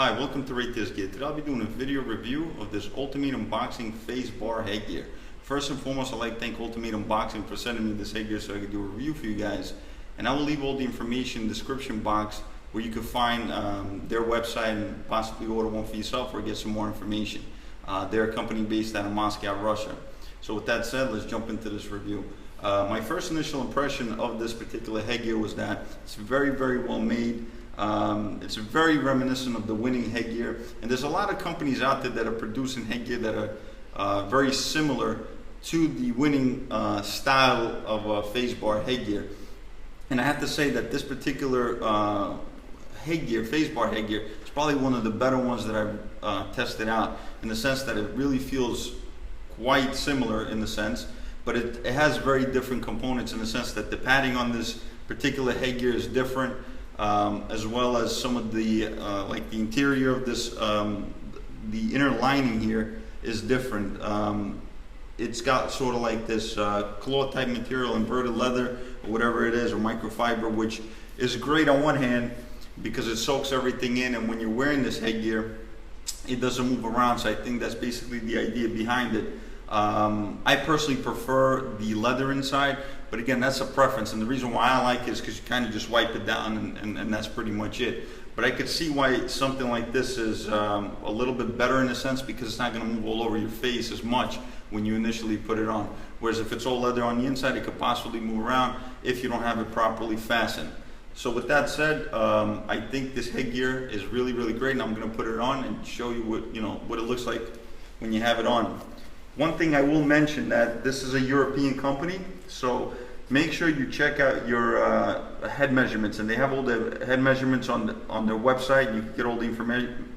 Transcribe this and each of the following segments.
Hi, welcome to RATETHISGEAR. Today I'll be doing a video review of this Ultimatum Boxing Facebar Headgear. First and foremost, I'd like to thank Ultimatum Boxing for sending me this headgear so I could do a review for you guys. And I will leave all the information in the description box where you can find their website and possibly order one for yourself or get some more information. They're a company based out of Moscow, Russia. So with that said, let's jump into this review. My first initial impression of this particular headgear was that it's very, very well made. It's very reminiscent of the winning headgear, and there's a lot of companies out there that are producing headgear that are very similar to the winning style of Facebar headgear. And I have to say that this particular headgear, Facebar headgear, is probably one of the better ones that I've tested out, in the sense that it really feels quite similar in the sense, but it has very different components in the sense that the padding on this particular headgear is different. As well as some of the like the interior of this, the inner lining here is different. It's got sort of like this cloth type material, inverted leather or whatever it is, or microfiber, which is great on one hand because it soaks everything in, and when you're wearing this headgear it doesn't move around. So I think that's basically the idea behind it. I personally prefer the leather inside, but again, that's a preference, and the reason why I like it is because you kind of just wipe it down and that's pretty much it. But I could see why something like this is a little bit better in a sense, because it's not going to move all over your face as much when you initially put it on. Whereas if it's all leather on the inside, it could possibly move around if you don't have it properly fastened. So with that said, I think this headgear is really, really great, and I'm going to put it on and show you what it looks like when you have it on. One thing I will mention, that this is a European company, so make sure you check out your head measurements, and they have all the head measurements on their website. You can get all the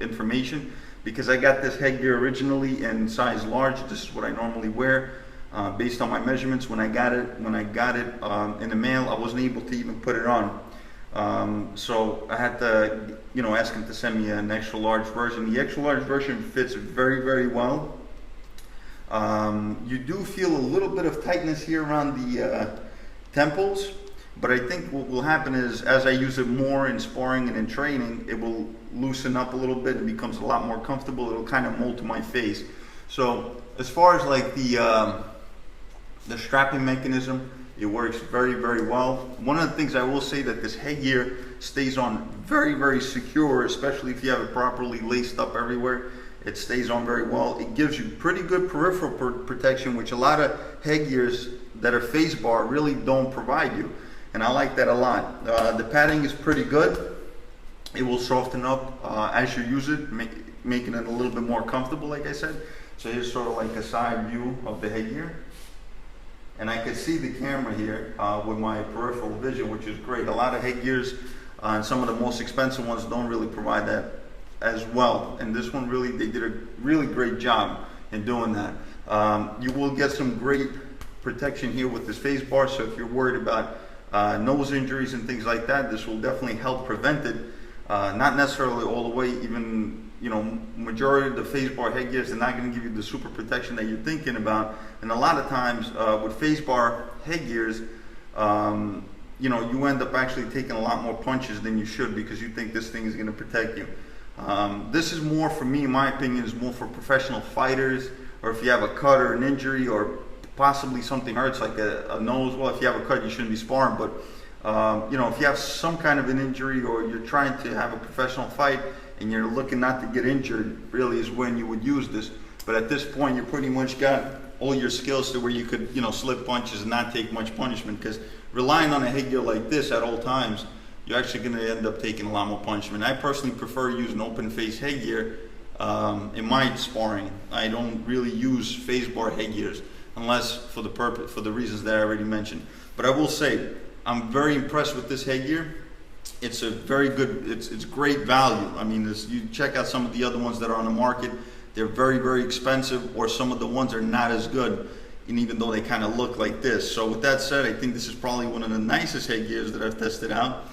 information, because I got this headgear originally in size large. This is what I normally wear based on my measurements. When I got it in the mail, I wasn't able to even put it on. So I had to ask them to send me an extra large version. The extra large version fits very, very well. You do feel a little bit of tightness here around the temples, but I think what will happen is, as I use it more in sparring and in training, it will loosen up a little bit and becomes a lot more comfortable. It'll kind of mold to my face. So as far as like the strapping mechanism, it works very, very well. One of the things I will say, that this headgear stays on very, very secure, especially if you have it properly laced up everywhere. It stays on very well. It gives you pretty good peripheral protection, which a lot of headgears that are Facebar really don't provide you, and I like that a lot. The padding is pretty good. It will soften up as you use it, making it a little bit more comfortable, like I said. So here's sort of like a side view of the headgear, and I can see the camera here with my peripheral vision, which is great. A lot of headgears, and some of the most expensive ones, don't really provide that as well, and this one really, they did a really great job in doing that. You will get some great protection here with this Facebar, so if you're worried about nose injuries and things like that, this will definitely help prevent it. Not necessarily all the way, even majority of the Facebar headgears, they're not going to give you the super protection that you're thinking about, and a lot of times with Facebar headgears, you end up actually taking a lot more punches than you should, because you think this thing is going to protect you. This is more, for me, in my opinion, is more for professional fighters, or if you have a cut or an injury, or possibly something hurts like a nose. Well, if you have a cut, you shouldn't be sparring, but if you have some kind of an injury, or you're trying to have a professional fight and you're looking not to get injured, really is when you would use this. But at this point, you pretty much got all your skills to where you could slip punches and not take much punishment, because relying on a headgear like this at all times, you're actually going to end up taking a lot more punishment. I personally prefer using open face headgear in my sparring. I don't really use Facebar headgears unless for the reasons that I already mentioned. But I will say, I'm very impressed with this headgear. It's a very good, it's great value. I mean, you check out some of the other ones that are on the market, they're very, very expensive, or some of the ones are not as good, and even though they kind of look like this. So with that said, I think this is probably one of the nicest headgears that I've tested out.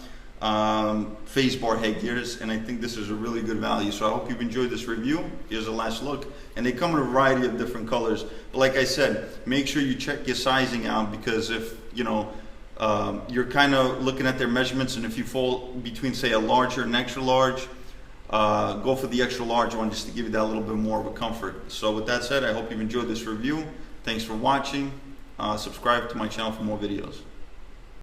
Facebar headgears, and I think this is a really good value. So I hope you've enjoyed this review. Here's a last look, and they come in a variety of different colors, but like I said, make sure you check your sizing out, because if you're kind of looking at their measurements, and if you fall between, say, a large or an extra large, go for the extra large one just to give you that little bit more of a comfort. So with that said, I hope you've enjoyed this review. Thanks for watching. Subscribe to my channel for more videos.